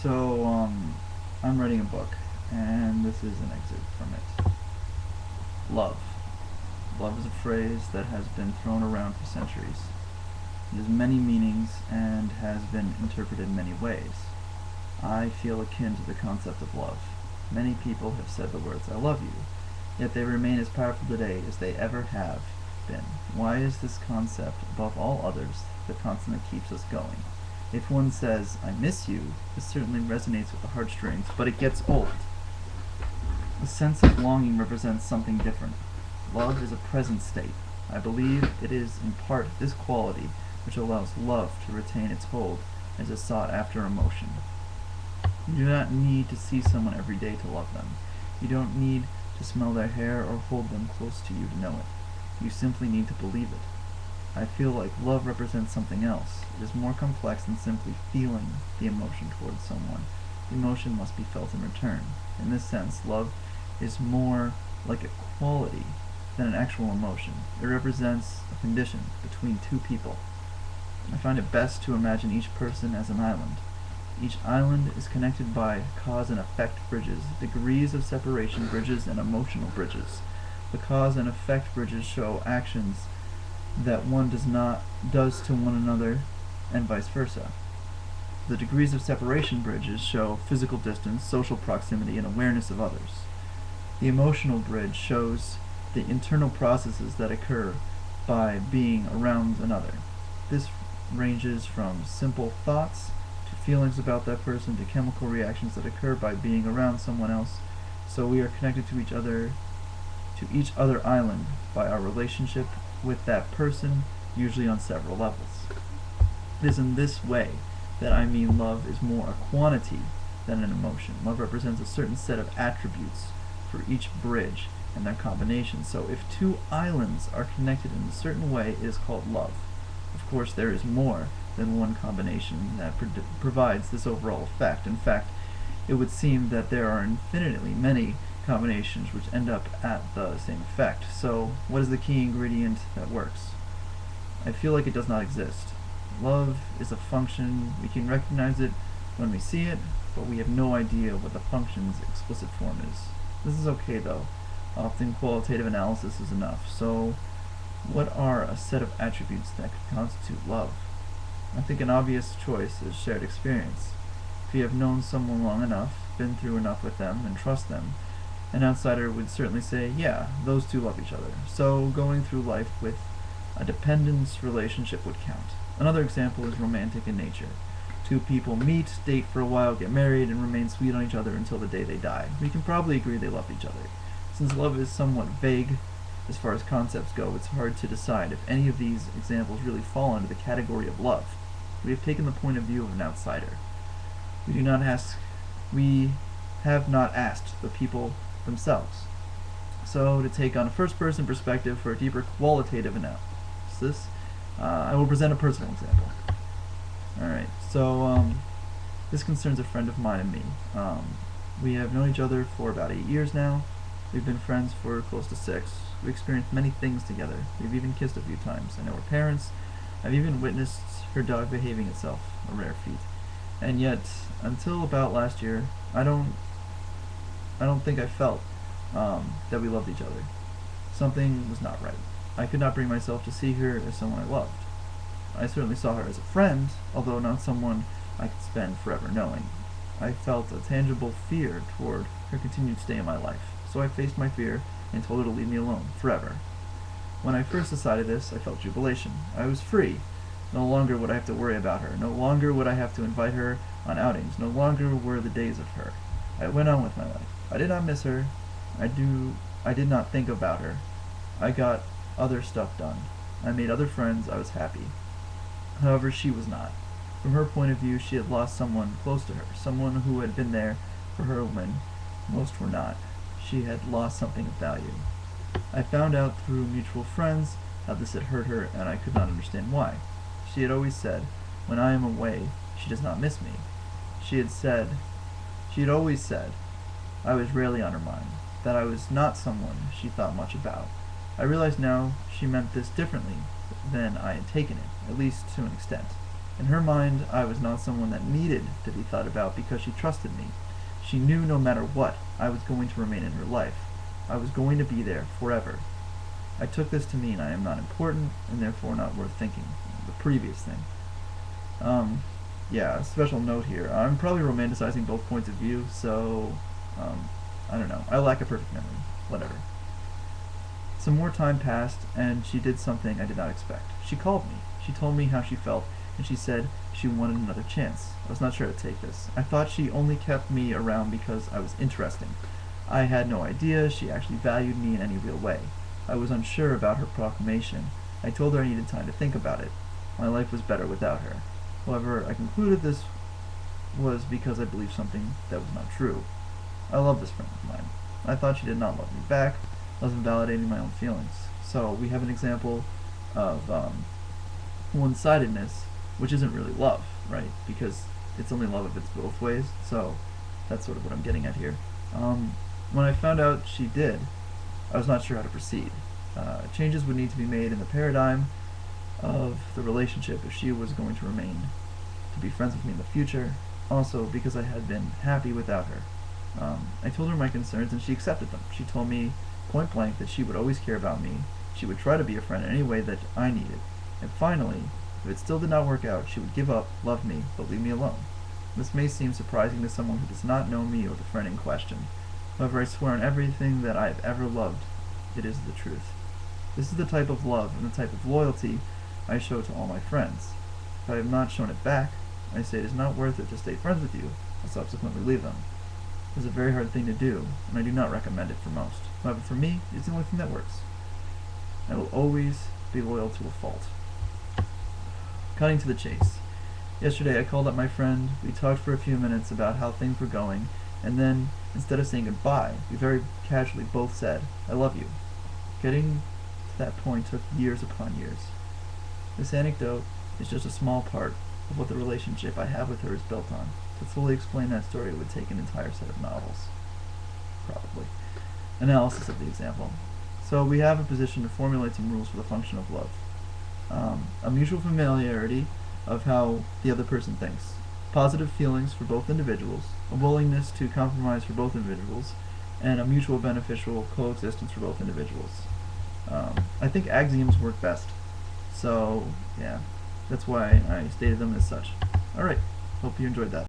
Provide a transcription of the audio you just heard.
I'm writing a book, and this is an excerpt from it. Love. Love is a phrase that has been thrown around for centuries. It has many meanings and has been interpreted many ways. I feel akin to the concept of love. Many people have said the words, "I love you," yet they remain as powerful today as they ever have been. Why is this concept, above all others, the constant that keeps us going? If one says, "I miss you," this certainly resonates with the heartstrings, but it gets old. A sense of longing represents something different. Love is a present state. I believe it is in part this quality which allows love to retain its hold as a sought-after emotion. You do not need to see someone every day to love them. You don't need to smell their hair or hold them close to you to know it. You simply need to believe it. I feel like love represents something else. It is more complex than simply feeling the emotion towards someone. The emotion must be felt in return. In this sense, love is more like a quality than an actual emotion. It represents a condition between two people. I find it best to imagine each person as an island. Each island is connected by cause and effect bridges, degrees of separation bridges, and emotional bridges. The cause and effect bridges show actions that one does to one another, and vice versa. The degrees of separation bridges show physical distance, social proximity, and awareness of others. The emotional bridge shows the internal processes that occur by being around another. This ranges from simple thoughts to feelings about that person to chemical reactions that occur by being around someone else. So we are connected to each other island by our relationship with that person, usually on several levels. It is in this way that I mean love is more a quantity than an emotion. Love represents a certain set of attributes for each bridge and their combination. So if two islands are connected in a certain way, it is called love. Of course, there is more than one combination that provides this overall effect. In fact, it would seem that there are infinitely many combinations which end up at the same effect. So what is the key ingredient that works? I feel like it does not exist. Love is a function. We can recognize it when we see it, but we have no idea what the function's explicit form is. This is okay though. Often qualitative analysis is enough. So what are a set of attributes that could constitute love? I think an obvious choice is shared experience. If you have known someone long enough, been through enough with them, and trust them, an outsider would certainly say, yeah, those two love each other. So going through life with a dependence relationship would count. Another example is romantic in nature. Two people meet, date for a while, get married, and remain sweet on each other until the day they die. We can probably agree they love each other. Since love is somewhat vague as far as concepts go, it's hard to decide if any of these examples really fall under the category of love. We have taken the point of view of an outsider. We have not asked the people themselves. So to take on a first-person perspective for a deeper qualitative analysis, I will present a personal example. Alright, so this concerns a friend of mine and me. We have known each other for about 8 years now. We've been friends for close to 6. We experienced many things together. We've even kissed a few times. I know her parents. I've even witnessed her dog behaving itself, a rare feat. And yet, until about last year, I don't think I felt that we loved each other. Something was not right. I could not bring myself to see her as someone I loved. I certainly saw her as a friend, although not someone I could spend forever knowing. I felt a tangible fear toward her continued stay in my life, so I faced my fear and told her to leave me alone, forever. When I first decided this, I felt jubilation. I was free. No longer would I have to worry about her. No longer would I have to invite her on outings. No longer were the days of her. I went on with my life. I did not miss her. I did not think about her. I got other stuff done. I made other friends. I was happy. However, she was not. From her point of view, she had lost someone close to her, someone who had been there for her when most were not. She had lost something of value. I found out through mutual friends how this had hurt her, and I could not understand why. She had always said, when I am away, she does not miss me. She had always said, I was rarely on her mind, that I was not someone she thought much about. I realized now she meant this differently than I had taken it, at least to an extent. In her mind, I was not someone that needed to be thought about because she trusted me. She knew no matter what, I was going to remain in her life. I was going to be there forever. I took this to mean I am not important and therefore not worth thinking. The previous thing. Yeah, a special note here. I'm probably romanticizing both points of view, so, I don't know. I lack a perfect memory. Whatever. Some more time passed, and she did something I did not expect. She called me. She told me how she felt, and she said she wanted another chance. I was not sure how to take this. I thought she only kept me around because I was interesting. I had no idea she actually valued me in any real way. I was unsure about her proclamation. I told her I needed time to think about it. My life was better without her. However, I concluded this was because I believed something that was not true. I love this friend of mine. I thought she did not love me back. I was invalidating my own feelings. So we have an example of one-sidedness, which isn't really love, right? Because it's only love if it's both ways. So that's sort of what I'm getting at here. When I found out she did, I was not sure how to proceed. Changes would need to be made in the paradigm of the relationship if she was going to remain to be friends with me in the future. Also, because I had been happy without her. I told her my concerns and she accepted them. She told me point blank that she would always care about me. She would try to be a friend in any way that I needed. And finally, if it still did not work out, she would give up, love me, but leave me alone. This may seem surprising to someone who does not know me or the friend in question. However, I swear on everything that I have ever loved, it is the truth. This is the type of love and the type of loyalty I show to all my friends. If I have not shown it back, I say it is not worth it to stay friends with you, and subsequently leave them. It is a very hard thing to do, and I do not recommend it for most. However, for me, it's the only thing that works. I will always be loyal to a fault. Cutting to the chase. Yesterday I called up my friend, we talked for a few minutes about how things were going, and then, instead of saying goodbye, we very casually both said, "I love you." Getting to that point took years upon years. This anecdote is just a small part of what the relationship I have with her is built on. To fully explain that story would take an entire set of novels. Probably. Analysis of the example. So we have a position to formulate some rules for the function of love. A mutual familiarity of how the other person thinks. Positive feelings for both individuals. A willingness to compromise for both individuals. And a mutual beneficial coexistence for both individuals. I think axioms work best. So, yeah, that's why I stated them as such. Alright, hope you enjoyed that.